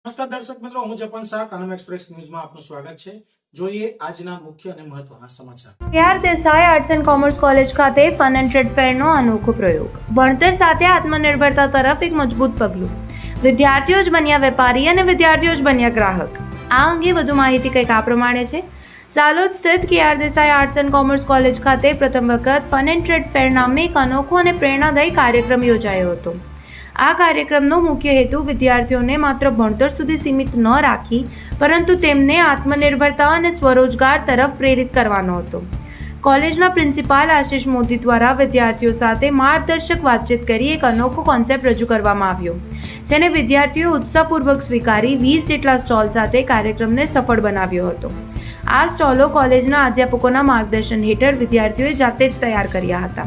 નમસ્કાર દર્શક મિત્રો, હું જપન શાહ, કાનમ એક્સપ્રેસ ન્યૂઝમાં આપનું સ્વાગત છે. જોઈએ આજના મુખ્ય અને મહત્વના સમાચાર. KR Desai arts and commerce college ખાતે ફન એન્ડ ટ્રેડ ફેરનો અનોખો પ્રયોગ. ભણતર સાથે આત્મનિર્ભરતા તરફ એક મજબૂત પગલું. વિદ્યાર્થીઓ જ બન્યા વેપારી અને વિદ્યાર્થીઓ જ બન્યા ગ્રાહક. આ અંગે વધુ માહિતી કંઈક આ પ્રમાણે છે. જાલોદ સ્થિત KR Desai arts and commerce college ખાતે પ્રથમ વખત ફન એન્ડ ટ્રેડ ફેર નામે એક અનોખો અને પ્રેરણાદાયી કાર્યક્રમ યોજાયો હતો. આ કાર્યક્રમનો મુખ્ય હેતુ વિદ્યાર્થીઓને માત્ર ભણતર સુધી સીમિત ન રાખી પરંતુ તેમને આત્મનિર્ભરતા અને સ્વરોજગાર તરફ પ્રેરિત કરવાનો હતો. કોલેજના પ્રિન્સિપાલ આશિષ મોદી દ્વારા વિદ્યાર્થીઓ સાથે માર્ગદર્શક વાતચીત કરી એક અનોખો કોન્સેપ્ટ રજૂ કરવામાં આવ્યો, જેને વિદ્યાર્થીઓ ઉત્સાહપૂર્વક સ્વીકારી 20 જેટલા સ્ટોલ સાથે કાર્યક્રમને સફળ બનાવ્યો હતો. આ સ્ટોલો કોલેજના અધ્યાપકોના માર્ગદર્શન હેઠળ વિદ્યાર્થીઓએ જાતે જ તૈયાર કર્યા હતા.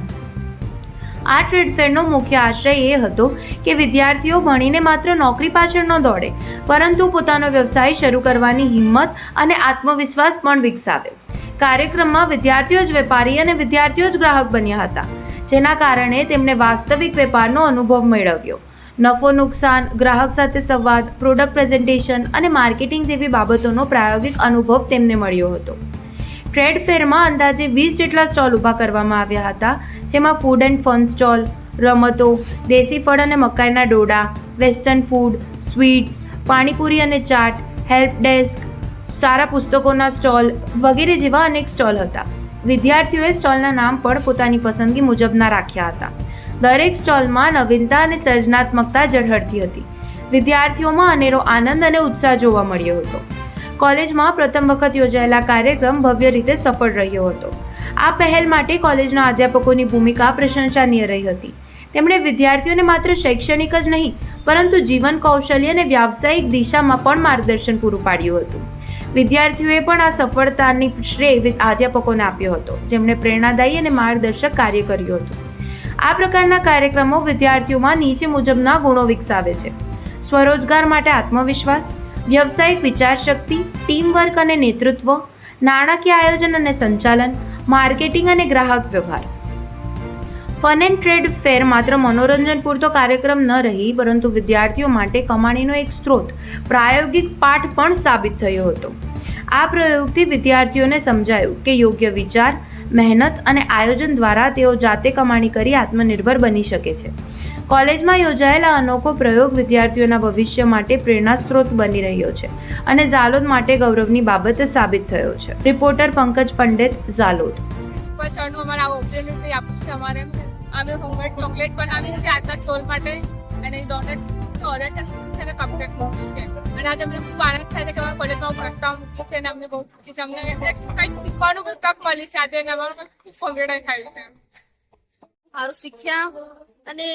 આ ટ્રેડ ફેરનો મુખ્ય આશય એ હતો કે વિદ્યાર્થીઓ ભણીને માત્ર નોકરી પાછળ ન દોડે પરંતુ પોતાનો વ્યવસાય શરૂ કરવાની હિંમત અને આત્મવિશ્વાસ પણ વિકસાવે. કાર્યક્રમમાં વિદ્યાર્થીઓ જ વેપારી અને વિદ્યાર્થીઓ જ ગ્રાહક બન્યા હતા, જેના કારણે તેમને વાસ્તવિક વેપારનો અનુભવ મેળવ્યો. નફો નુકસાન, ગ્રાહક સાથે સંવાદ, પ્રોડક્ટ પ્રેઝન્ટેશન અને માર્કેટિંગ જેવી બાબતોનો પ્રાયોગિક અનુભવ તેમને મળ્યો હતો. ટ્રેડ ફેરમાં અંદાજે 20 જેટલા સ્ટોલ ઊભા કરવામાં આવ્યા હતા, જેમાં ફૂડ એન્ડ ફન સ્ટોલ, રમતો, દેશી ફળ અને મકાઈના ડોડા, વેસ્ટર્ન ફૂડ, સ્વીટ્સ, પાણીપુરી અને ચાટ, હેલ્પ ડેસ્ક, સારા પુસ્તકોના સ્ટોલ વગેરે જેવા અનેક સ્ટોલ હતા. વિદ્યાર્થીઓએ સ્ટોલના નામ પણ પોતાની પસંદગી મુજબના રાખ્યા હતા. દરેક સ્ટોલમાં નવીનતા અને સર્જનાત્મકતા ઝળહળતી હતી. વિદ્યાર્થીઓમાં અનેરો આનંદ અને ઉત્સાહ જોવા મળ્યો હતો. કોલેજમાં પ્રથમ વખત યોજાયેલા કાર્યક્રમ ભવ્ય રીતે સફળ રહ્યો હતો. આ પહેલ માટે કોલેજના અધ્યાપકોની ભૂમિકા પ્રશંસનીય રહી હતી. તેમણે વિદ્યાર્થીઓને માત્ર શૈક્ષણિક જ નહીં પરંતુ જીવન કૌશલ્ય અને વ્યાવસાયિક દિશામાં પણ માર્ગદર્શન પૂરું પાડ્યું હતું. વિદ્યાર્થીઓએ પણ આ સફળતાની શ્રેય અધ્યાપકોને આપ્યો હતો, જેમણે પ્રેરણાદાયી અને માર્ગદર્શક કાર્ય કર્યું હતું. આ પ્રકારના કાર્યક્રમો વિદ્યાર્થીઓમાં નીચે મુજબના ગુણો વિકસાવે છે: સ્વરોજગાર માટે આત્મવિશ્વાસ, વ્યવસાયિક વિચારશક્તિ, ટીમવર્ક અને નેતૃત્વ, નાણાકીય આયોજન અને સંચાલન, માર્કેટિંગ અને ગ્રાહક વ્યવહાર. ફન એન્ડ ટ્રેડ ફેર માત્ર મનોરંજન પૂરતો કાર્યક્રમ ન રહી પરંતુ વિદ્યાર્થીઓ માટે કમાણીનો એક સ્ત્રોત, પ્રાયોગિક પાઠ પણ સાબિત થયો હતો. આ પ્રયોગથી વિદ્યાર્થીઓને સમજાયું કે યોગ્ય વિચાર, મહેનત અને આયોજન દ્વારા તેઓ જાતે કમાણી કરી આત્મનિર્ભર બની શકે છે. કોલેજમાં યોજાયેલા અનોખો પ્રયોગ વિદ્યાર્થીઓના ભવિષ્ય માટે પ્રેરણા સ્ત્રોત બની રહ્યો છે અને જાલોદ માટે ગૌરવની બાબત સાબિત થયો છે. રિપોર્ટર પંકજ પંડિત, જાલોદ. અમે હોમમેડ ચોકલેટ બનાવી છે આજના સ્ટોલ માટે અને ડોનેટ ઓરેન્જ છે કપકેક મૂકી છે અને આજે અમને ખૂબ આનંદ થાય છે કે અમારા કોલેજમાં પ્રસ્તાવ મૂકી છે અને અમને બહુ ખુશી છે. અમને કંઈક શીખવાનું તક મળી છે આજે અને અમારું ખૂબ કોન્ફિડન્સ થયું છે. સારું શીખ્યા અને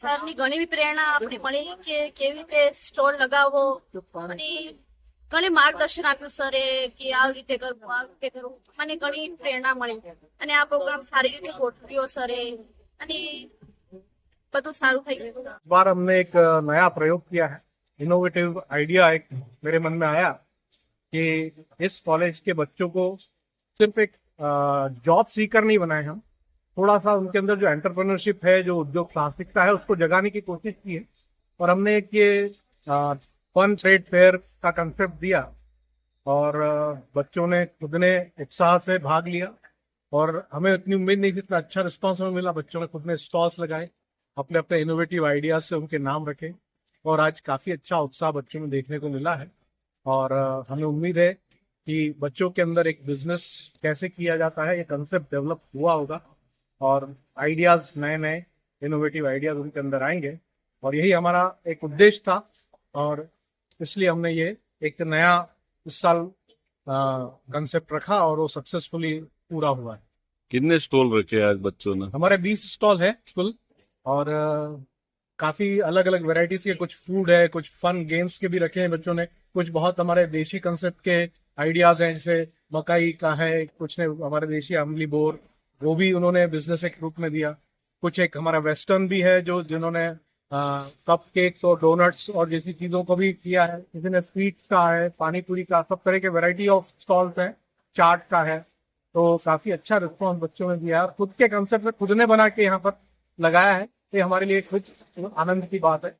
સરની ઘણી બી પ્રેરણા આપણે મળી કે કેવી રીતે સ્ટોલ લગાવવો અને ઘણી માર્ગદર્શન આપ્યું સરે કે આવી રીતે કરવું, આવી રીતે કરવું. મને ઘણી પ્રેરણા મળી અને આ પ્રોગ્રામ સારી રીતે ગોઠવ્યો સરે અને બધું સારું થઈ ગયું. इस बार हमने एक नया प्रयोग किया है, इनोवेटिव आइडिया एक मेरे मन में आया कि इस कॉलेज के बच्चों को सिर्फ एक जॉब सीकर नहीं बनाए हम, थोड़ा सा उनके अंदर जो एंटरप्रेन्योरशिप है, जो उद्योग साहसिकता है, उसको जगाने की कोशिश की है और हमने एक ये फन ट्रेड फेयर का कंसेप्ट दिया और बच्चों ने खुद ने उत्साह से भाग लिया और हमें इतनी उम्मीद नहीं थी, इतना अच्छा रिस्पॉन्स हमें मिला. बच्चों ने खुद ने स्टॉल्स लगाए, अपने अपने इनोवेटिव आइडियाज से उनके नाम रखे और आज काफी अच्छा उत्साह बच्चों में देखने को मिला है और हमें उम्मीद है कि बच्चों के अंदर एक बिजनेस कैसे किया जाता है ये कंसेप्ट डेवलप हुआ होगा और आइडियाज नए नए इनोवेटिव आइडियाज उनके अंदर आएंगे और यही हमारा एक उद्देश्य था और इसलिए हमने ये एक नया इस साल कंसेप्ट रखा और वो सक्सेसफुली पूरा हुआ है. कितने स्टॉल रखे आज बच्चों ने? हमारे 20 स्टॉल है कुल और काफी अलग अलग वेराइटीज के, कुछ फूड है, कुछ फन गेम्स के भी रखे हैं बच्चों ने, कुछ बहुत हमारे देशी कंसेप्ट के आइडियाज हैं, जैसे मकाई का है, कुछ ने हमारे देशी अमली बोर वो भी उन्होंने बिजनेस एक रूप में दिया. कुछ एक हमारा वेस्टर्न भी है जो जिन्होंने कप केक्स और डोनट्स और जैसी चीजों को भी किया है. किसी ने स्वीट्स का है, पानीपुरी का, सब तरह के वेराइटी ऑफ स्टॉल्स हैं, चाट का है. तो काफी अच्छा रिस्पॉन्स बच्चों ने दिया और खुद के कंसेप्ट खुद ने बना के यहाँ पर लगाया है. ये हमारे लिए कुछ आनंद की बात है.